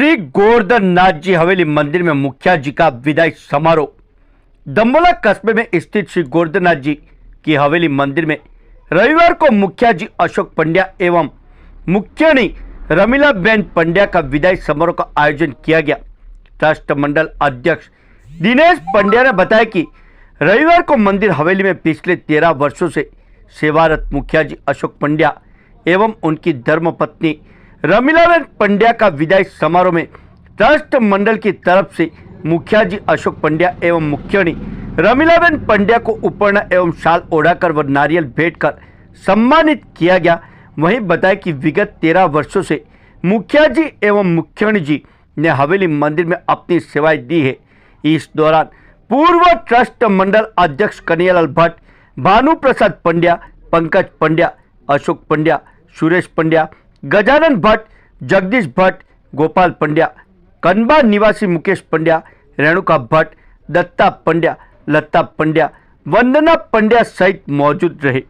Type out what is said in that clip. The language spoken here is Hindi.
श्री गोवर्धन नाथ जी हवेली मंदिर में मुखिया जी का विदाई समारोह। दंबोला कस्बे में स्थित श्री गोवर्धन नाथ जी की हवेली मंदिर में रविवार को मुखिया जी अशोक पंड्या एवं मुखियाणी रमीलाबेन पंड्या का विदाई समारोह का आयोजन किया गया। ट्रस्ट मंडल अध्यक्ष दिनेश पंड्या ने बताया कि रविवार को मंदिर हवेली में पिछले 13 वर्षों से सेवारत मुखिया जी अशोक पंड्या एवं उनकी धर्मपत्नी रमीलाबेन पंड्या का विदाई समारोह में ट्रस्ट मंडल की तरफ से मुखिया जी अशोक पंड्या एवं मुखियाणी रमीलाबेन पंड्या को उपर्ण एवं शाल ओढ़ाकर व नारियल भेंट कर सम्मानित किया गया। वहीं बताया कि विगत 13 वर्षों से मुखिया जी एवं मुखियाणी जी ने हवेली मंदिर में अपनी सेवाएं दी है। इस दौरान पूर्व ट्रस्ट मंडल अध्यक्ष कन्हैयालाल भट्ट, भानु प्रसाद पंड्या, पंकज पंड्या, अशोक पंड्या, सुरेश पंड्या, गजानन भट्ट, जगदीश भट्ट, गोपाल पंड्या, कनबा निवासी मुकेश पंड्या, रेणुका भट्ट, दत्ता पंड्या, लता पंड्या, वंदना पंड्या सहित मौजूद रहे।